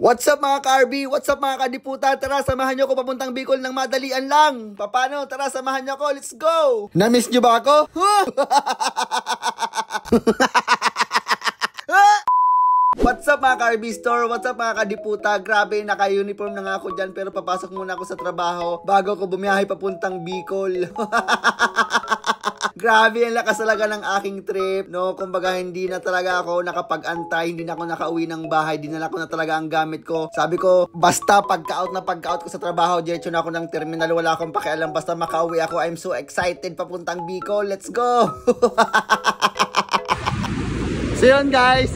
What's up mga ka-RB? What's up mga kadiputa? Tara, samahan nyo ko papuntang Bicol ng madalian lang. Paano? Tara, samahan nyo ko. Let's go! Na-miss nyo ba ako? What's up mga ka-RB Store? What's up mga kadiputa? Grabe, naka-uniform na nga ako dyan pero papasok muna ako sa trabaho bago ko bumiyahe papuntang Bicol. Grabe, ang lakas talaga ng aking trip, no? Kumbaga, hindi na talaga ako nakapag-antay, hindi na ako nakauwi ng bahay, dinala ko na talaga ang gamit ko. Sabi ko, basta pagka-out ko sa trabaho, diretso na ako ng terminal, wala akong pakialam, basta makauwi ako. I'm so excited papuntang Bicol. Let's go! So yun guys,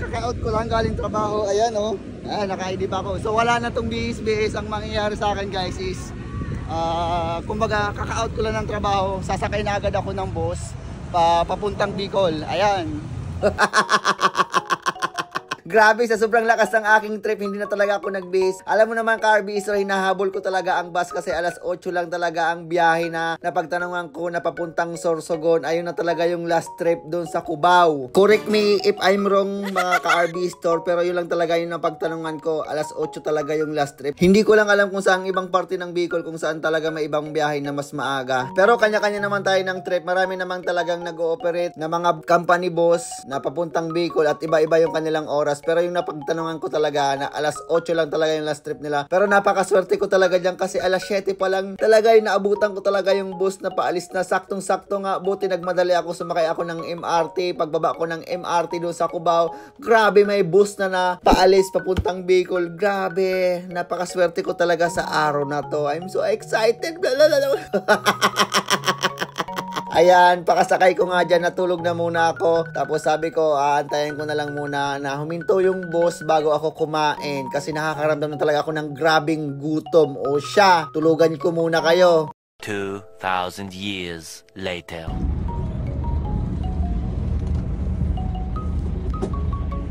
kaka-out ko lang galing trabaho. Ayan oh, naka-ID pa ako. So wala na tong bihis-bihis. Ang mangyayari sa akin guys is kumbaga kaka-out ko lang ng trabaho, sasakay na agad ako ng bus papuntang Bicol. Ayan. Grabe, sa sobrang lakas ng aking trip, hindi na talaga ako nag-base. Alam mo naman ka-RB, so hinahabol ko talaga ang bus kasi alas 8 lang talaga ang biyahe na napagtanungan ko na papuntang Sorsogon. Ayun na talaga yung last trip doon sa Cubao. Correct me if I'm wrong mga ka-RB Store, pero yun lang talaga yung napagtanungan ko. Alas 8 talaga yung last trip. Hindi ko lang alam kung saan ibang parte ng Bicol, kung saan talaga may ibang biyahe na mas maaga. Pero kanya-kanya naman tayo ng trip. Marami namang talagang nag-ooperate na mga company boss na papuntang Bicol at iba-iba yung kanilang oras. Pero yung napagtanungan ko talaga na alas 8 lang talaga yung last trip nila. Pero napakaswerte ko talaga dyan kasi alas 7 pa lang talaga yung naabutan ko talaga yung bus na paalis na. Saktong-sakto nga. Buti nagmadali ako, sumakay ako ng MRT. Pagbaba ko ng MRT doon sa Cubao, grabe, may bus na paalis papuntang Bicol. Grabe, napakaswerte ko talaga sa araw na to. I'm so excited. Ayan, pakasakay ko nga dyan, natulog na muna ako. Tapos sabi ko, aantayin ko na lang muna na huminto yung bus bago ako kumain. Kasi nakakaramdam na talaga ako ng grabing gutom. O siya, tulugan ko muna kayo. 2,000 years later.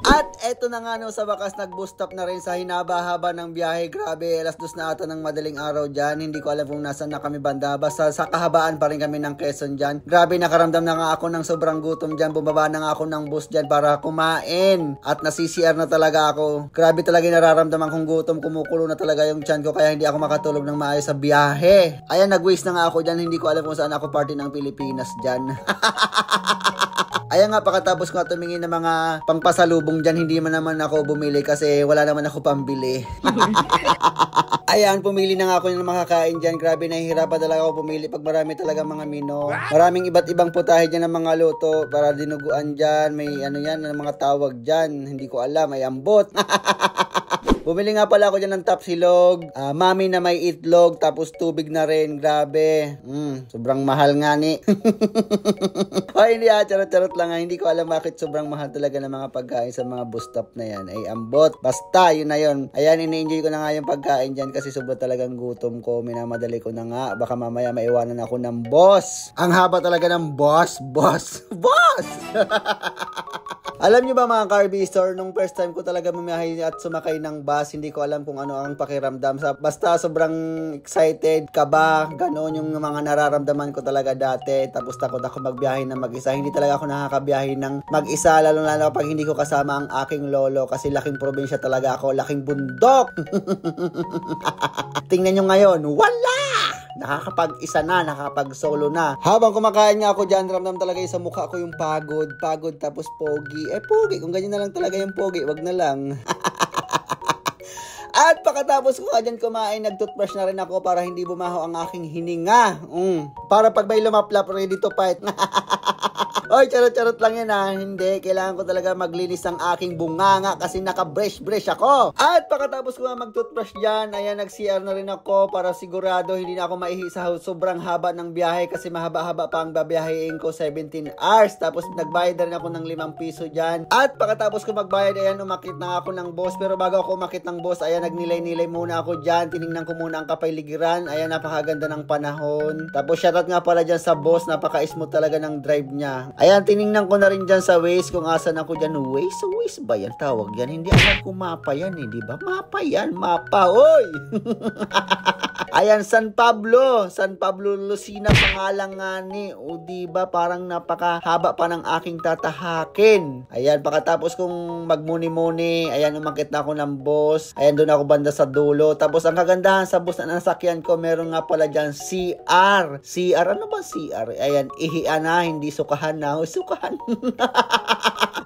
At eto na nga no, sa wakas nag-bus stop na rin sa hinaba-haba ng biyahe. Grabe, alas 2 na ata ng madaling araw dyan. Hindi ko alam kung nasan na kami banda. Basta sa kahabaan pa rin kami ng Quezon dyan. Grabe, nakaramdam na nga ako ng sobrang gutom dyan. Bumaba na nga ako ng bus dyan para kumain. At nasi-CR na talaga ako. Grabe talaga nararamdaman kong gutom. Kumukulo na talaga yung tiyan ko kaya hindi ako makatulog ng maayos sa biyahe. Ayan, nag-waste na nga ako dyan. Hindi ko alam kung saan ako party ng Pilipinas dyan. Ayan nga, pagkatapos ko tumingin ng mga pangpasalubong dyan, hindi man naman ako bumili kasi wala naman ako pambili. Ayan, pumili na nga ako ng makakain dyan. Grabe, nahihirapan talaga ako pumili pag marami talaga mga mino. Maraming iba't ibang putahe dyan ng mga luto para dinuguan dyan. May ano yan, mga tawag dyan. Hindi ko alam, may ambot. Bumili nga pala ako dyan ng tapsilog, mami na may itlog, tapos tubig na rin. Grabe. Sobrang mahal nga ni. Ay, hindi charot-charot lang. Hindi ko alam bakit sobrang mahal talaga ng mga pagkain sa mga bus stop na yan. Ay, ambot. Basta, yun na yun. Ayan, ini-enjoy ko na nga yung pagkain dyan kasi sobrang talagang gutom ko. Minamadali ko na nga. Baka mamaya maiwanan ako ng boss. Ang haba talaga ng boss. Boss! Alam nyo ba mga ka-RB Store, nung first time ko talaga bumiyahe at sumakay ng bus, hindi ko alam kung ano ang pakiramdam. Basta sobrang excited, kaba, gano'n yung mga nararamdaman ko talaga dati. Tapos takot ako magbiyahe ng mag-isa. Hindi talaga ako nakakabiyahe ng mag-isa, lalo kapag hindi ko kasama ang aking lolo. Kasi laking probinsya talaga ako, laking bundok. Tingnan nyo ngayon, wala! Nakakapag-isa na, nakakapag-solo na. Habang kumakain nga ako dyan, ramdam talaga sa mukha ko yung pagod tapos pogi. Pogi, kung ganyan na lang talaga yung pogi, wag na lang. At pagkatapos ko dyan kumain, nag-toothbrush na rin ako para hindi bumaho ang aking hininga. Para pag may lumaplap, ready to fight. Oy, charot-charot lang yan Hindi, kailangan ko talaga maglinis ang aking bunganga kasi naka-brush ako. At pagkatapos ko mag-toothbrush dyan, ayan, nag-CR na rin ako para sigurado hindi na ako maihi sa sobrang haba ng biyahe kasi mahaba-haba pa ang babiyahein ko, 17 hours. Tapos nagbayad na rin ako ng 5 piso dyan. At pagkatapos ko magbayad, ayan, umakit na ako ng boss. Pero bago ako umakit ng boss, ayan, nagnilay-nilay muna ako dyan. Tinignan ko muna ang kapaligiran. Ayan, napakaganda ng panahon. Tapos shoutout nga pala dyan sa boss, napaka-smooth talaga ng drive niya. Ayan, tinignan ko na rin dyan sa Waze kung asan ako dyan. Waze? Sa Waze ba yan? Tawag yan. Hindi alam kung mapa yan, di ba? Mapa yan, mapa. Oy! Ayan, San Pablo Lucina pangalang nga ni. O diba, parang napakahaba pa ng aking tatahakin. Ayan, pagkatapos kong magmuni-muni, ayan, umakit na ako ng bus. Ayan, doon ako banda sa dulo. Tapos ang kagandahan sa bus na nasakyan ko, meron nga pala dyan CR. Ano ba CR? Ayan, ihian na, hindi sukahan na. O, sukahan.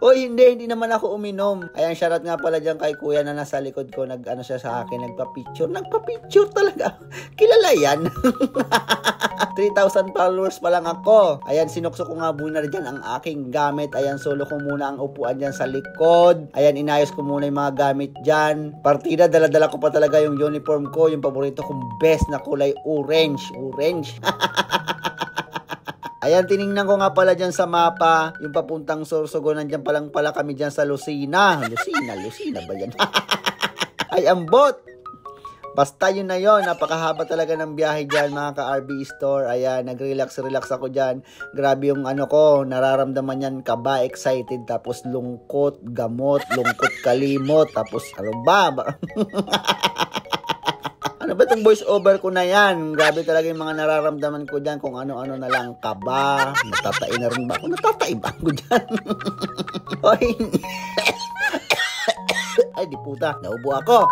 O hindi naman ako uminom. Ayan, shoutout nga pala dyan kay kuya na nasa likod ko. Nag-ano siya sa akin, nagpa-picture talaga. Kilala yan. 3,000 followers pa lang ako. Ayan, sinukso ko nga muna dyan ang aking gamit. Ayan, solo ko muna ang upuan dyan sa likod. Ayan, inayos ko muna yung mga gamit dyan. Partida, dala-dala ko pa talaga yung uniform ko. Yung paborito kong best na kulay orange. Ayan, tiningnan ko nga pala dyan sa mapa, yung papuntang Sorsogon, nandyan palang pala kami dyan sa Lucina. Lucina ba yan? Ay, ambot! Basta yun na yun, napakahaba talaga ng biyahe dyan mga ka-RB Store. Ayan, nag-relax ako dyan. Grabe yung ano ko, nararamdaman yan, kaba, excited, tapos lungkot, gamot, lungkot, kalimot, tapos ano ba? Ano ba itong voice over ko na yan? Grabe talaga yung mga nararamdaman ko dyan, kung ano-ano na lang, kaba, natatai na rin ba ako? Natatai ba ako dyan? Ay, di puta, naubo ako.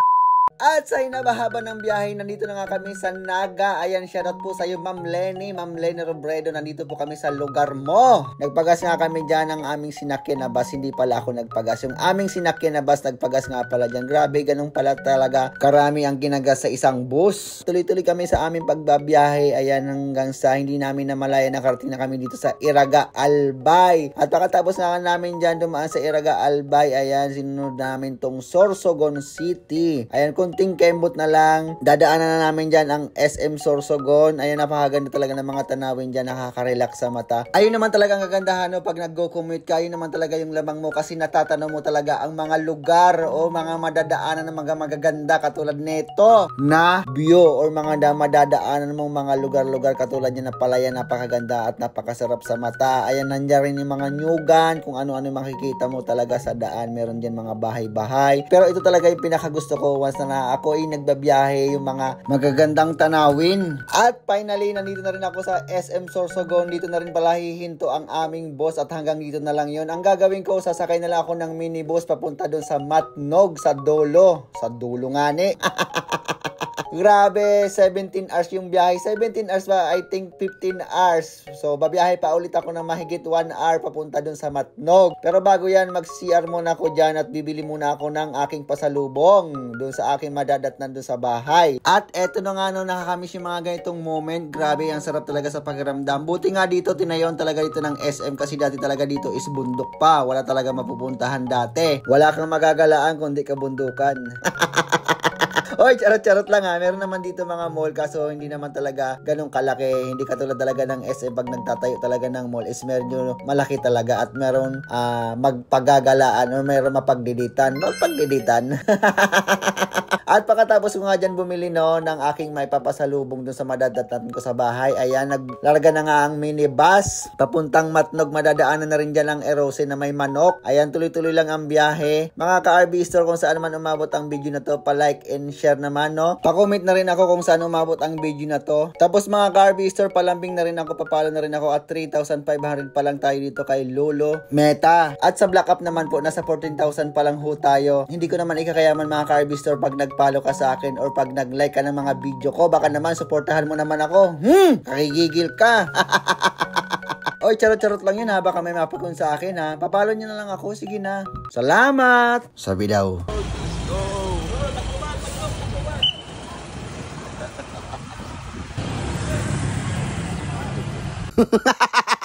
At sa hinabahaba ng biyahe, nandito na nga kami sa Naga. Ayan, shoutout po sa iyo, Ma'am Lenny Robredo. Nandito po kami sa lugar mo. Nagpagas nga kami dyan ng aming sinakyan na bus. Hindi pala ako nagpagas. Yung aming sinakyan na bus, nagpagas nga pala dyan. Grabe, ganun pala talaga karami ang ginagas sa isang bus. Tuloy-tuloy kami sa aming pagbabiyahe. Ayan, hanggang sa hindi namin namalaya, nakarating na kami dito sa Iraga Albay. At pagkatapos nga namin dyan dumaan sa Iraga Albay, ayan, sinunod namin tong Sorsogon City. Ayan, kunting kembot na lang, dadaanan na namin dyan ang SM Sorsogon. Ayan, napakaganda talaga ng mga tanawin dyan, nakaka-relax sa mata. Ayun naman talaga ang kagandahan, no, pag nag-go-commute ka, yun naman talaga yung lamang mo kasi natatanaw mo talaga ang mga lugar o mga madadaanan ng mga magaganda katulad nito na view or mga madadaanan mong mga lugar-lugar katulad niya na Palayan, napakaganda at napakasarap sa mata. Ayan, nandiyan rin yung mga nyugan, kung ano-ano makikita mo talaga sa daan. Meron dyan mga bahay-bahay. Pero ito talaga yung pinakagusto ko once na ako ay nagbabiyahe, yung mga magagandang tanawin. At finally, nandito na rin ako sa SM Sorsogon. Dito na rin pala hihinto ang aming boss at hanggang dito na lang yon. Ang gagawin ko, sasakay na lang ako ng minibus papunta doon sa Matnog, sa dulo. Sa dulo nga ni. Grabe, 17 hours yung biyahe. 17 hours ba? I think 15 hours. So, babiyahe pa ulit ako ng mahigit 1 hour papunta dun sa Matnog. Pero bago yan, mag-CR muna ako dyan at bibili muna ako ng aking pasalubong dun sa aking madadatnan dun sa bahay. At eto na nga, no, nakakamiss yung mga ganitong moment. Grabe, ang sarap talaga sa pakiramdam. Buti nga dito, tinayon talaga dito ng SM kasi dati talaga dito is bundok pa. Wala talaga mapupuntahan dati. Wala kang magagalaan kundi kabundukan. Oy, charot-charot lang ha. Meron naman dito mga mall kaso hindi naman talaga ganun kalaki. Hindi katulad talaga ng SM pag nagtatayo talaga ng mall is meron malaki talaga at meron magpagagalaan o meron mapagdiditan. At pagkatapos ko nga dyan bumili no ng aking may papasalubong dun sa madadatan ko sa bahay. Ayan, naglarga na nga ang minibus. Papuntang Matnog, madadaanan na rin dyan ang Erose na may manok. Ayan, tuloy-tuloy lang ang biyahe. Mga ka-RB Store, kung saan man umabot ang video na to, pa-like and share naman, no? Pa-comment na rin ako kung saan umabot ang video na to. Tapos mga ka-RB Store, palambing na rin ako, papalo na rin ako at 3,500 pa lang tayo dito kay Lolo Meta. At sa Black Up naman po, nasa 14,000 pa lang ho tayo. Hindi ko naman ikakayaman mga ka-RB Store pag nag-follow ka sa akin or pag nag-like ka ng mga video ko. Baka naman, supportahan mo naman ako. Kakigigil ka. Oy, charot-charot lang yun ha. Baka may mapakun sa akin ha. Papalo nyo na lang ako. Sige na. Salamat! Sabi daw. Let's go!